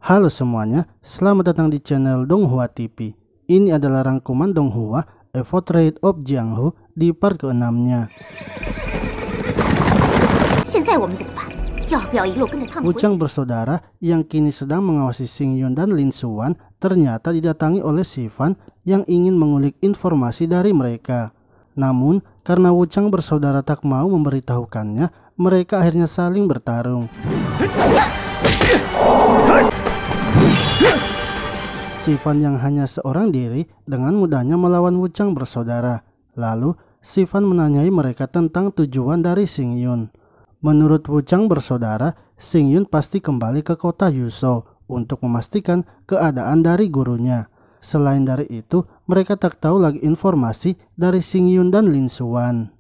Halo semuanya, selamat datang di channel Donghua TV. Ini adalah rangkuman Donghua A Portrait of Jianghu di part ke-6-nya. Wuchang bersaudara yang kini sedang mengawasi Xingyun dan Lin Xuan ternyata didatangi oleh Xifan yang ingin mengulik informasi dari mereka. Namun, karena Wuchang bersaudara tak mau memberitahukannya, mereka akhirnya saling bertarung. Xifan yang hanya seorang diri dengan mudahnya melawan Wuchang bersaudara. Lalu, Xifan menanyai mereka tentang tujuan dari Xingyun. Menurut Wuchang bersaudara, Xingyun pasti kembali ke kota Yuzhou untuk memastikan keadaan dari gurunya. Selain dari itu, mereka tak tahu lagi informasi dari Xingyun dan Lin Xuan.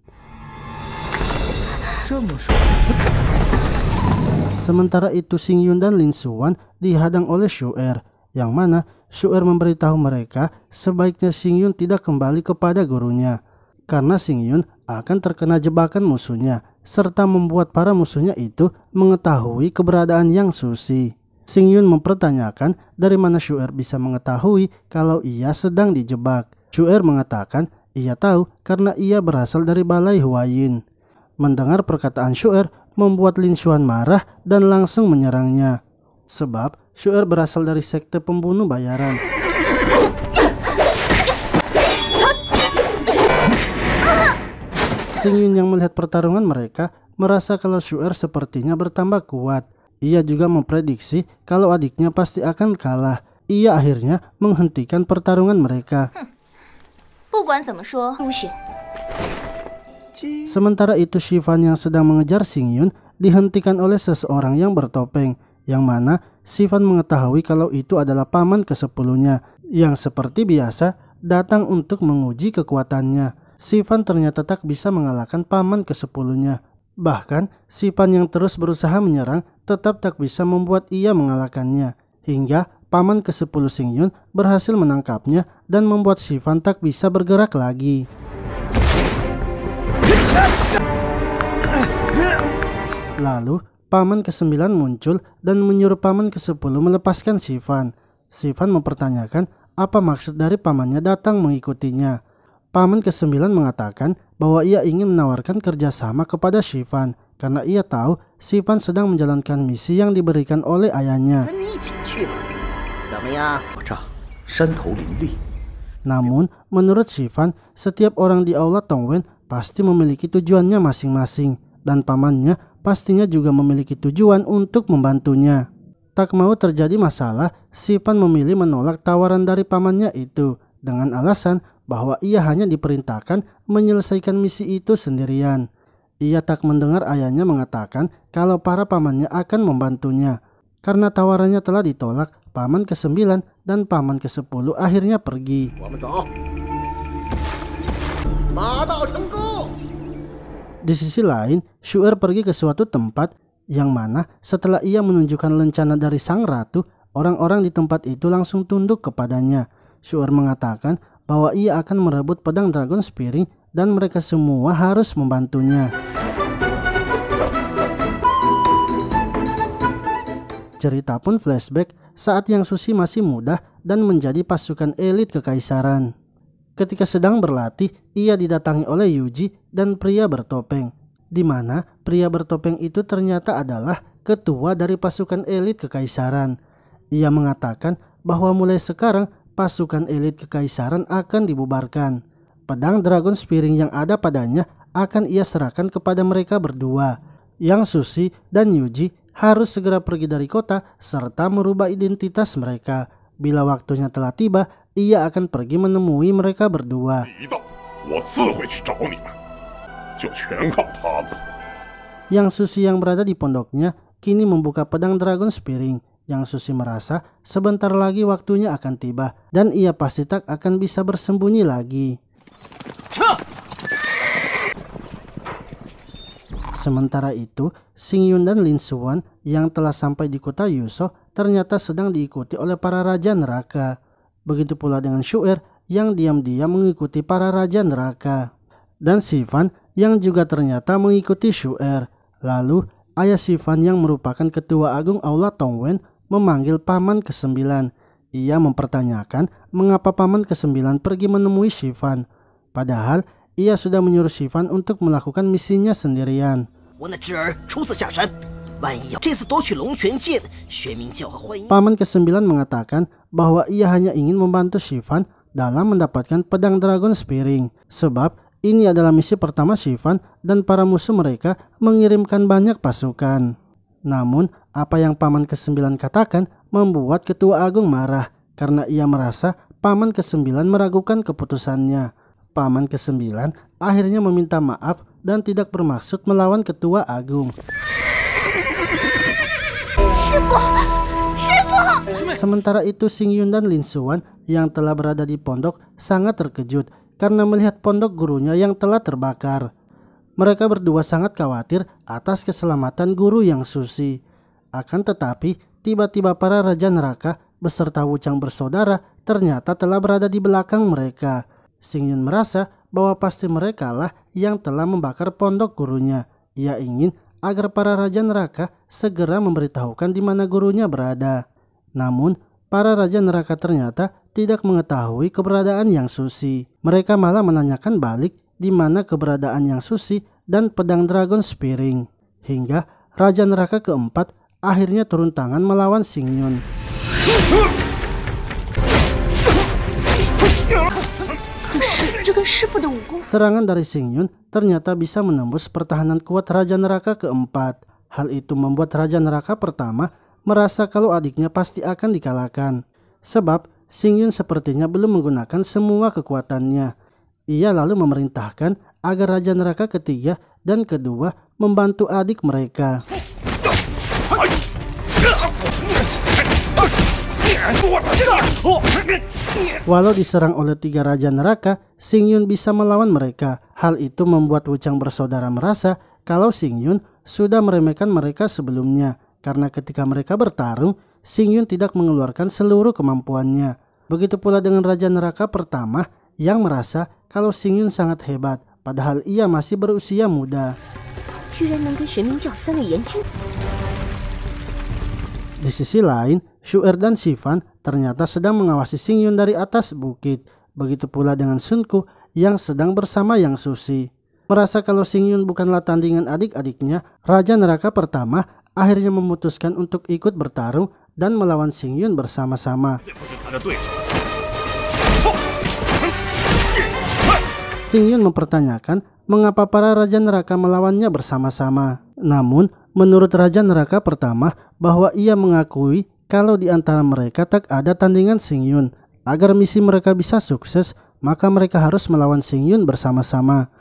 Sementara itu, Xingyun dan Lin Xuan dihadang oleh Xuer, yang mana Xuer memberitahu mereka sebaiknya Xingyun tidak kembali kepada gurunya, karena Xingyun akan terkena jebakan musuhnya, serta membuat para musuhnya itu mengetahui keberadaan Yang Susi. Xingyun mempertanyakan dari mana Xuer bisa mengetahui kalau ia sedang dijebak. Xuer mengatakan ia tahu karena ia berasal dari balai Huayin. Mendengar perkataan Xuer membuat Lin Xuan marah dan langsung menyerangnya. Sebab Xuer berasal dari sekte pembunuh bayaran. Xingyun yang melihat pertarungan mereka merasa kalau Xuer sepertinya bertambah kuat. Ia juga memprediksi kalau adiknya pasti akan kalah. Ia akhirnya menghentikan pertarungan mereka. Sementara itu, Xifan yang sedang mengejar Xingyun dihentikan oleh seseorang yang bertopeng, yang mana Xifan mengetahui kalau itu adalah paman ke-10-nya yang seperti biasa datang untuk menguji kekuatannya. Xifan ternyata tak bisa mengalahkan paman ke-10-nya. Bahkan Xifan yang terus berusaha menyerang tetap tak bisa membuat ia mengalahkannya. Hingga paman ke-10 Xingyun berhasil menangkapnya dan membuat Xifan tak bisa bergerak lagi. Lalu paman ke-9 muncul dan menyuruh paman ke-10 melepaskan Xifan. Xifan mempertanyakan apa maksud dari pamannya datang mengikutinya. Paman ke-9 mengatakan bahwa ia ingin menawarkan kerjasama kepada Xifan karena ia tahu Xifan sedang menjalankan misi yang diberikan oleh ayahnya. Namun, menurut Xifan, setiap orang di aula Tongwen pasti memiliki tujuannya masing-masing dan pamannya pastinya juga memiliki tujuan untuk membantunya. Tak mau terjadi masalah, Xifan memilih menolak tawaran dari pamannya itu dengan alasan bahwa ia hanya diperintahkan menyelesaikan misi itu sendirian. Ia tak mendengar ayahnya mengatakan kalau para pamannya akan membantunya. Karena tawarannya telah ditolak, paman ke-9 dan paman ke-10 akhirnya pergi. Di sisi lain, Xuer pergi ke suatu tempat yang mana setelah ia menunjukkan lencana dari sang ratu, orang-orang di tempat itu langsung tunduk kepadanya. Xuer mengatakan bahwa ia akan merebut pedang Dragon Spearing dan mereka semua harus membantunya. Cerita pun flashback saat Yang Susi masih muda dan menjadi pasukan elit kekaisaran. Ketika sedang berlatih, ia didatangi oleh Yuji dan pria bertopeng, di mana pria bertopeng itu ternyata adalah ketua dari pasukan elit kekaisaran. Ia mengatakan bahwa mulai sekarang pasukan elit kekaisaran akan dibubarkan. Pedang Dragon Spearing yang ada padanya akan ia serahkan kepada mereka berdua. Yang Susi dan Yuji harus segera pergi dari kota serta merubah identitas mereka. Bila waktunya telah tiba, ia akan pergi menemui mereka berdua. Yang Susi yang berada di pondoknya kini membuka pedang Dragon Spearing. Yang Susi merasa sebentar lagi waktunya akan tiba dan ia pasti tak akan bisa bersembunyi lagi. Sementara itu, Xingyun dan Lin Xuan yang telah sampai di kota Yuzhou ternyata sedang diikuti oleh para raja neraka. Begitu pula dengan Xuer yang diam-diam mengikuti para raja neraka. Dan Xifan yang juga ternyata mengikuti Xuer. Lalu ayah Xifan yang merupakan ketua agung aula Tongwen memanggil paman ke-9. Ia mempertanyakan mengapa paman ke-9 pergi menemui Shifan. Padahal ia sudah menyuruh Shifan untuk melakukan misinya sendirian. Paman ke-9 mengatakan bahwa ia hanya ingin membantu Shifan dalam mendapatkan pedang Dragon Spearing. Sebab ini adalah misi pertama Shifan dan para musuh mereka mengirimkan banyak pasukan. Namun apa yang paman ke-9 katakan membuat Ketua Agung marah karena ia merasa paman ke-9 meragukan keputusannya. Paman ke-9 akhirnya meminta maaf dan tidak bermaksud melawan Ketua Agung. Sementara itu Xingyun dan Lin Xuan yang telah berada di pondok sangat terkejut karena melihat pondok gurunya yang telah terbakar. Mereka berdua sangat khawatir atas keselamatan guru yang suci. Akan tetapi tiba-tiba para Raja Neraka beserta Wuchang bersaudara ternyata telah berada di belakang mereka. Xingyun merasa bahwa pasti mereka lah yang telah membakar pondok gurunya. Ia ingin agar para Raja Neraka segera memberitahukan di mana gurunya berada. Namun para Raja Neraka ternyata tidak mengetahui keberadaan Yang Suci. Mereka malah menanyakan balik di mana keberadaan Yang Suci dan pedang Dragon Spearing. Hingga Raja Neraka keempat akhirnya turun tangan melawan Xingyun. Serangan dari Xingyun ternyata bisa menembus pertahanan kuat Raja Neraka keempat. Hal itu membuat Raja Neraka pertama merasa kalau adiknya pasti akan dikalahkan. Sebab Xingyun sepertinya belum menggunakan semua kekuatannya. Ia lalu memerintahkan agar Raja Neraka ketiga dan kedua membantu adik mereka. Walau diserang oleh 3 Raja Neraka, Xingyun bisa melawan mereka. Hal itu membuat Wuchang bersaudara merasa kalau Xingyun sudah meremehkan mereka sebelumnya. Karena ketika mereka bertarung, Xingyun tidak mengeluarkan seluruh kemampuannya. Begitu pula dengan Raja Neraka pertama yang merasa kalau Xingyun sangat hebat, padahal ia masih berusia muda. Di sisi lain, Shu'er dan Shifan ternyata sedang mengawasi Xingyun dari atas bukit. Begitu pula dengan Sun Ku yang sedang bersama Yang Suci. Merasa kalau Xingyun bukanlah tandingan adik-adiknya, Raja Neraka pertama akhirnya memutuskan untuk ikut bertarung dan melawan Xingyun bersama-sama. Xingyun mempertanyakan mengapa para Raja Neraka melawannya bersama-sama. Namun, menurut Raja Neraka pertama bahwa ia mengakui kalau di antara mereka tak ada tandingan Xingyun. Agar misi mereka bisa sukses, maka mereka harus melawan Xingyun bersama-sama.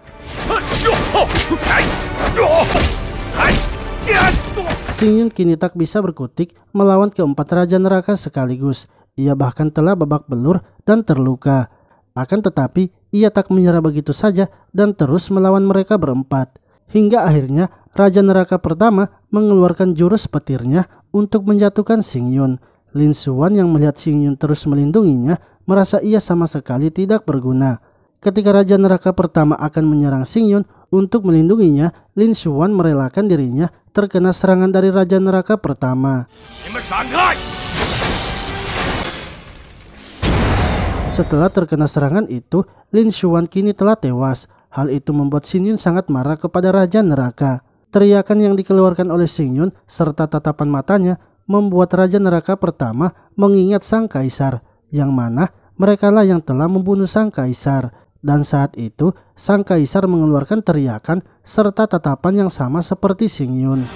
Xingyun kini tak bisa berkutik melawan keempat Raja Neraka sekaligus. Ia bahkan telah babak belur dan terluka. Akan tetapi, ia tak menyerah begitu saja dan terus melawan mereka berempat. Hingga akhirnya Raja Neraka pertama mengeluarkan jurus petirnya untuk menjatuhkan Xingyun. Lin Xuan yang melihat Xingyun terus melindunginya merasa ia sama sekali tidak berguna. Ketika Raja Neraka pertama akan menyerang Xingyun untuk melindunginya, Lin Xuan merelakan dirinya terkena serangan dari Raja Neraka pertama. Setelah terkena serangan itu, Lin Xuan kini telah tewas. Hal itu membuat Xingyun sangat marah kepada Raja Neraka. Teriakan yang dikeluarkan oleh Xingyun serta tatapan matanya membuat Raja Neraka pertama mengingat Sang Kaisar, yang mana merekalah yang telah membunuh Sang Kaisar. Dan saat itu, Sang Kaisar mengeluarkan teriakan serta tatapan yang sama seperti Xingyun.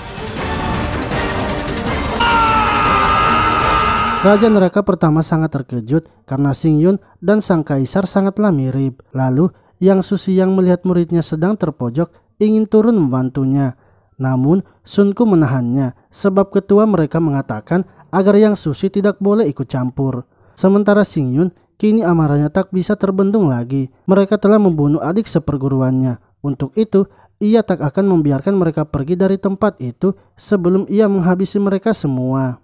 Raja Neraka pertama sangat terkejut karena Xingyun dan Sang Kaisar sangatlah mirip. Lalu, Yang Suci yang melihat muridnya sedang terpojok ingin turun membantunya. Namun, Sun Ku menahannya sebab ketua mereka mengatakan agar Yang Suci tidak boleh ikut campur. Sementara Xingyun kini amarahnya tak bisa terbendung lagi. Mereka telah membunuh adik seperguruannya. Untuk itu, ia tak akan membiarkan mereka pergi dari tempat itu sebelum ia menghabisi mereka semua.